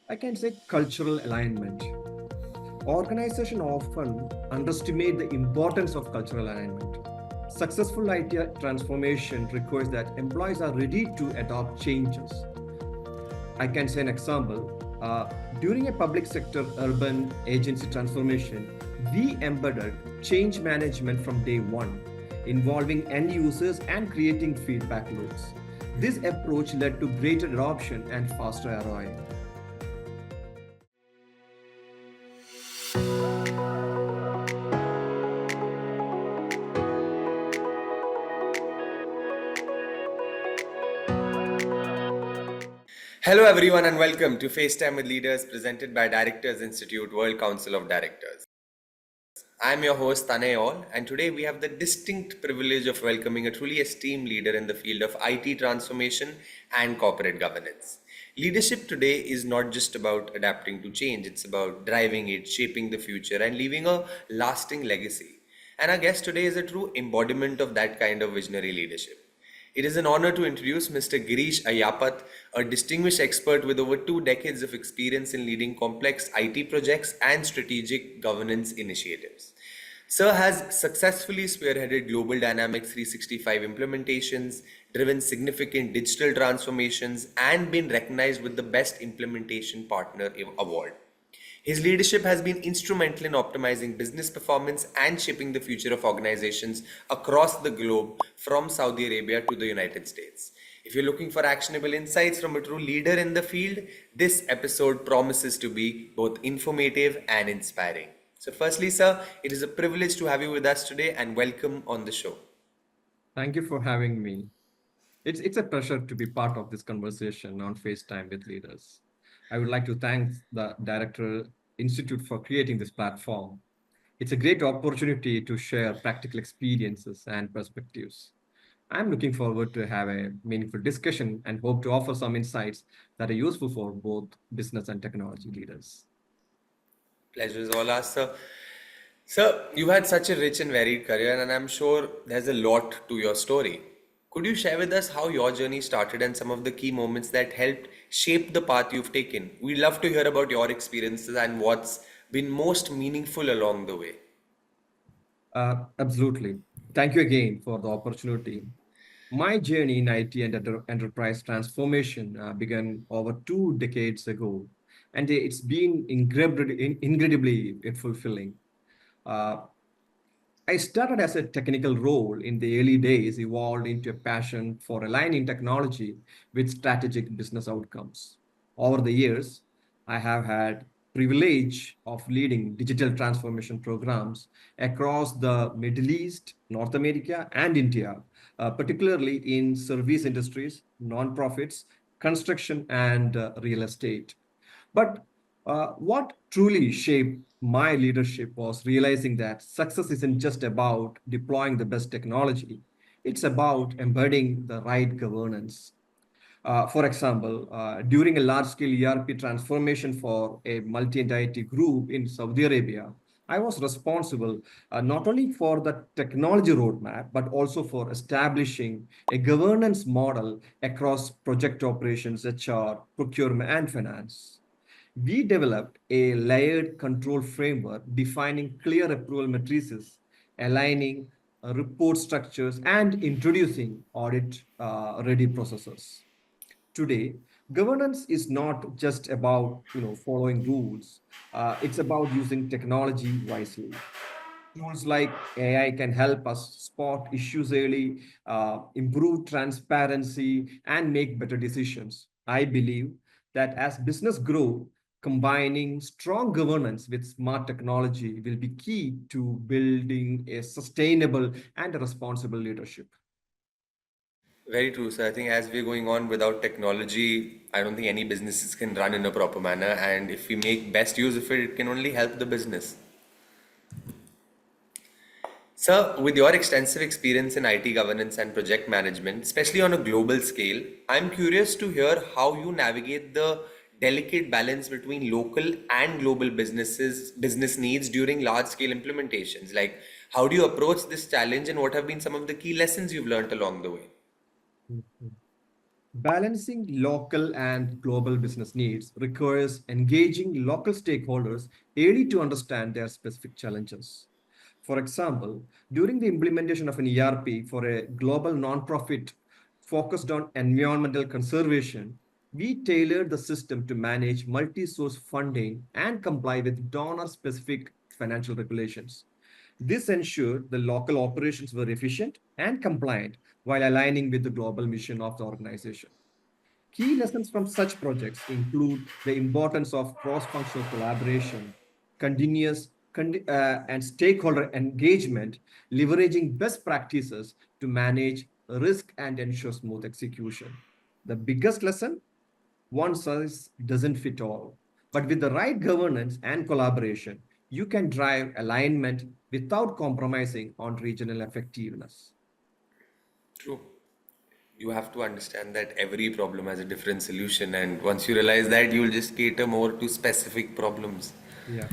I can say cultural alignment. Organizations often underestimate the importance of cultural alignment. Successful IT transformation requires that employees are ready to adopt changes. I can say an example. During a public sector urban agency transformation, we embedded change management from day one, involving end users and creating feedback loops. This approach led to greater adoption and faster ROI. Hello, everyone, and welcome to FaceTime with Leaders presented by Directors Institute World Council of Directors. I'm your host, Tanay All, and today we have the distinct privilege of welcoming a truly esteemed leader in the field of IT transformation and corporate governance. Leadership today is not just about adapting to change, it's about driving it, shaping the future, and leaving a lasting legacy. And our guest today is a true embodiment of that kind of visionary leadership. It is an honor to introduce Mr. Girish Ayyappath, a distinguished expert with over 2 decades of experience in leading complex IT projects and strategic governance initiatives. Sir has successfully spearheaded global Dynamics 365 implementations, driven significant digital transformations, and been recognized with the Best Implementation Partner Award. His leadership has been instrumental in optimizing business performance and shaping the future of organizations across the globe from Saudi Arabia to the United States. If you're looking for actionable insights from a true leader in the field, this episode promises to be both informative and inspiring. So, firstly, sir, it is a privilege to have you with us today and welcome on the show. Thank you for having me. It's a pleasure to be part of this conversation on FaceTime with leaders. I would like to thank the Director Institute for creating this platform. It's a great opportunity to share practical experiences and perspectives. I'm looking forward to have a meaningful discussion and hope to offer some insights that are useful for both business and technology leaders. Pleasure is all ours, sir. Sir, you've had such a rich and varied career, and I'm sure there's a lot to your story. Could you share with us how your journey started and some of the key moments that helped shape the path you've taken? We'd love to hear about your experiences and what's been most meaningful along the way. Absolutely. Thank you again for the opportunity. My journey in IT and enterprise transformation began over 2 decades ago, and it's been incredibly fulfilling. Uh, I started as a technical role in the early days, evolved into a passion for aligning technology with strategic business outcomes. Over the years, I have had privilege of leading digital transformation programs across the Middle East, North America, and India, particularly in service industries, nonprofits, construction, and real estate. But what truly shaped my leadership was realizing that success isn't just about deploying the best technology, it's about embedding the right governance. For example, during a large-scale ERP transformation for a multi-entity group in Saudi Arabia, I was responsible not only for the technology roadmap, but also for establishing a governance model across project operations, HR, procurement, and finance. We developed a layered control framework defining clear approval matrices, aligning report structures, and introducing audit ready processes. Today, governance is not just about following rules. It's about using technology wisely. Tools like AI can help us spot issues early, improve transparency, and make better decisions. I believe that as business grow, combining strong governance with smart technology will be key to building a sustainable and responsible leadership. Very true, sir. I think as we're going on without technology, I don't think any businesses can run in a proper manner. And if we make best use of it, it can only help the business. Sir, with your extensive experience in IT governance and project management, especially on a global scale, I'm curious to hear how you navigate the delicate balance between local and global business needs during large scale implementations. Like, how do you approach this challenge and what have been some of the key lessons you've learned along the way? Mhm. Balancing local and global business needs requires engaging local stakeholders early to understand their specific challenges. For example, during the implementation of an ERP for a global nonprofit focused on environmental conservation, we tailored the system to manage multi source funding and comply with donor specific financial regulations. This ensured the local operations were efficient and compliant while aligning with the global mission of the organization. Key lessons from such projects include the importance of cross functional collaboration, and stakeholder engagement, leveraging best practices to manage risk and ensure smooth execution. The biggest lesson, one size doesn't fit all. But with the right governance and collaboration, you can drive alignment without compromising on regional effectiveness. True. You have to understand that every problem has a different solution, and once you realize that, you'll just cater more to specific problems. Yeah.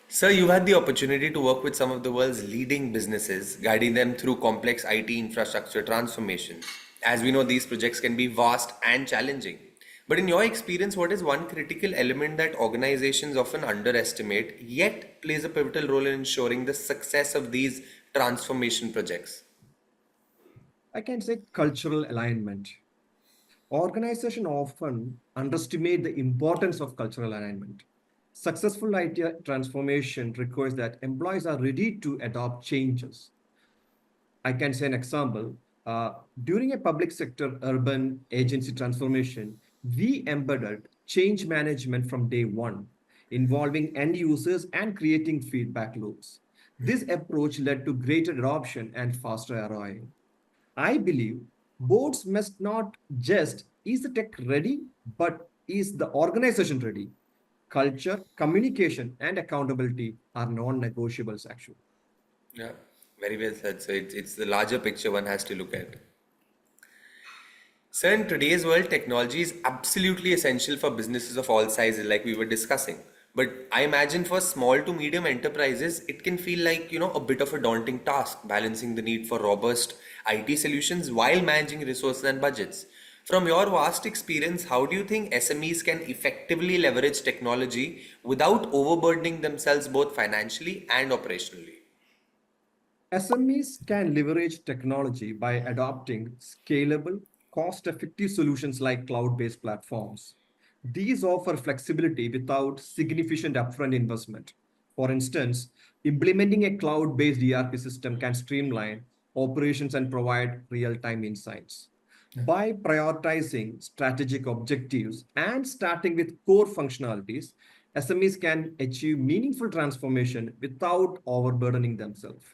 Sir, you had the opportunity to work with some of the world's leading businesses, guiding them through complex IT infrastructure transformations. As we know, these projects can be vast and challenging. But in your experience, what is one critical element that organizations often underestimate, yet plays a pivotal role in ensuring the success of these transformation projects? I can say cultural alignment. Organizations often underestimate the importance of cultural alignment. Successful IT transformation requires that employees are ready to adopt changes. I can say an example. Uh, During a public sector urban agency transformation, we embedded change management from day one, involving end users and creating feedback loops. This approach led to greater adoption and faster ROI. I believe boards must not just is the tech ready, but is the organization ready? Culture, communication, and accountability are non-negotiables actually. Yeah, very well said. So it's the larger picture one has to look at. So in today's world, technology is absolutely essential for businesses of all sizes, like we were discussing. But I imagine for small to medium enterprises, it can feel like, a bit of a daunting task, balancing the need for robust IT solutions while managing resources and budgets. From your vast experience, how do you think SMEs can effectively leverage technology without overburdening themselves both financially and operationally? SMEs can leverage technology by adopting scalable, cost effective solutions like cloud based platforms. These offer flexibility without significant upfront investment. For instance, implementing a cloud based ERP system can streamline operations and provide real time insights. By prioritizing strategic objectives and starting with core functionalities, SMEs can achieve meaningful transformation without overburdening themselves.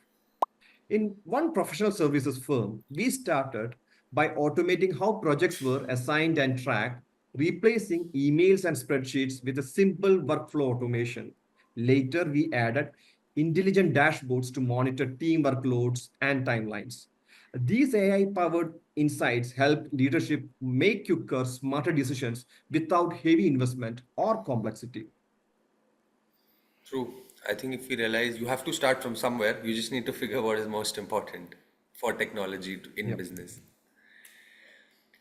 In one professional services firm, we started by automating how projects were assigned and tracked, replacing emails and spreadsheets with a simple workflow automation. Later, we added intelligent dashboards to monitor team workloads and timelines. These AI powered insights help leadership make quicker, smarter decisions without heavy investment or complexity. True. I think if you realize you have to start from somewhere, you just need to figure what is most important for technology in Yep. business.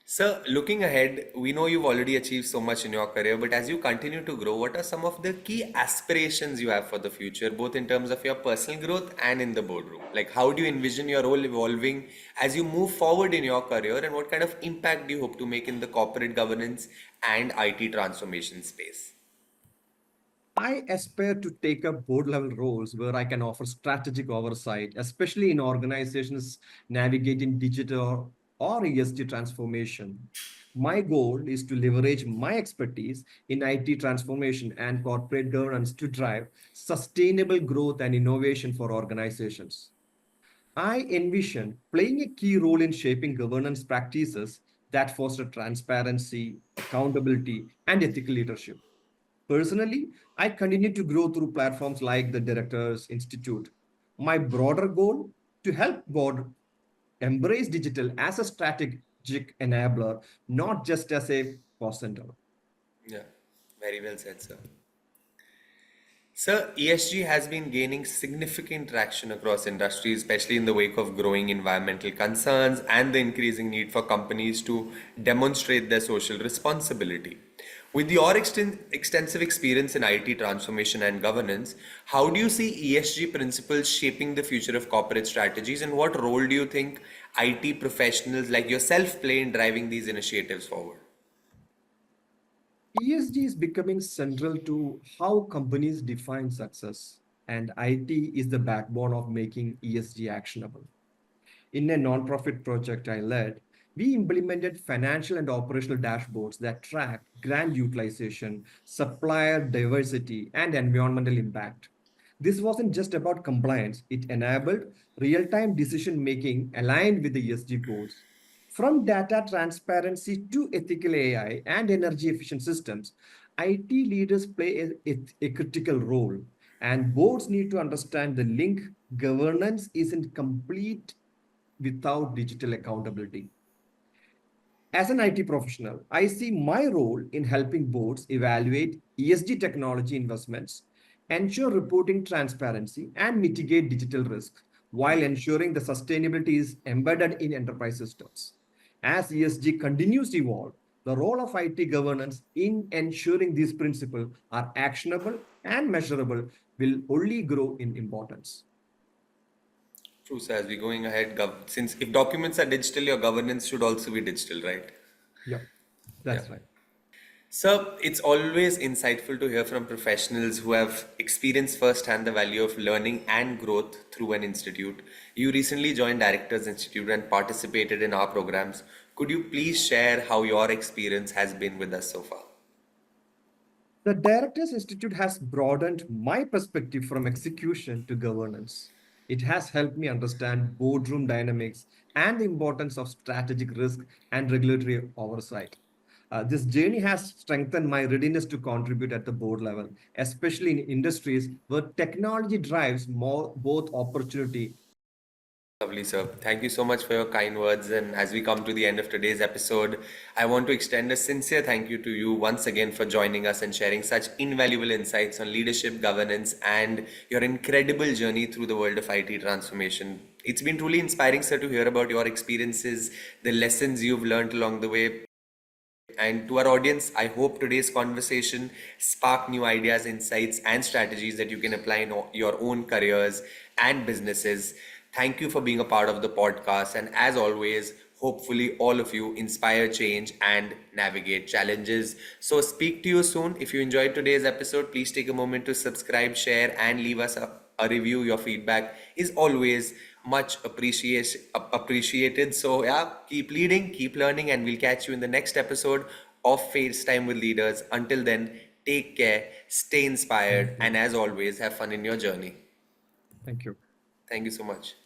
So, looking ahead, we know you've already achieved so much in your career, but as you continue to grow, what are some of the key aspirations you have for the future, both in terms of your personal growth and in the boardroom? Like, how do you envision your role evolving as you move forward in your career, and what kind of impact do you hope to make in the corporate governance and IT transformation space? I aspire to take up board level roles where I can offer strategic oversight, especially in organizations navigating digital or ESG transformation. My goal is to leverage my expertise in IT transformation and corporate governance to drive sustainable growth and innovation for organizations. I envision playing a key role in shaping governance practices that foster transparency, accountability, and ethical leadership. Personally, I continue to grow through platforms like the Directors Institute. My broader goal to help board embrace digital as a strategic enabler, not just as a cost center. Yeah, very well said, sir. Sir, ESG has been gaining significant traction across industries, especially in the wake of growing environmental concerns and the increasing need for companies to demonstrate their social responsibility. With your extensive experience in IT transformation and governance, how do you see ESG principles shaping the future of corporate strategies, and what role do you think IT professionals like yourself play in driving these initiatives forward? ESG is becoming central to how companies define success, and IT is the backbone of making ESG actionable. In a nonprofit project I led, we implemented financial and operational dashboards that track grant utilization, supplier diversity, and environmental impact. This wasn't just about compliance, it enabled real time decision making aligned with the ESG goals. From data transparency to ethical AI and energy efficient systems, IT leaders play a critical role, and boards need to understand the link. Governance isn't complete without digital accountability. As an IT professional, I see my role in helping boards evaluate ESG technology investments, ensure reporting transparency, and mitigate digital risk while ensuring the sustainability is embedded in enterprise systems. As ESG continues to evolve, the role of IT governance in ensuring these principles are actionable and measurable will only grow in importance. True, sir. As we're going ahead, since if documents are digital, your governance should also be digital, right? Yeah, Yeah. that's right. So it's always insightful to hear from professionals who have experienced firsthand the value of learning and growth through an institute. You recently joined Directors Institute and participated in our programs. Could you please share how your experience has been with us so far? The Directors Institute has broadened my perspective from execution to governance. It has helped me understand boardroom dynamics and the importance of strategic risk and regulatory oversight. This journey has strengthened my readiness to contribute at the board level, especially in industries where technology drives more both opportunity. Lovely, sir. Thank you so much for your kind words. And as we come to the end of today's episode, I want to extend a sincere thank you to you once again for joining us and sharing such invaluable insights on leadership, governance, and your incredible journey through the world of IT transformation. It's been truly inspiring, sir, to hear about your experiences, the lessons you've learned along the way. And to our audience, I hope today's conversation sparked new ideas, insights, and strategies that you can apply in your own careers and businesses. Thank you for being a part of the podcast. And as always, hopefully, all of you inspire change and navigate challenges. So, speak to you soon. If you enjoyed today's episode, please take a moment to subscribe, share, and leave us a review. Your feedback is always much appreciated. So yeah, keep leading, keep learning, and we'll catch you in the next episode of FaceTime with Leaders. Until then, take care, stay Thank inspired, you. and as always, have fun in your journey. Thank you. Thank you so much.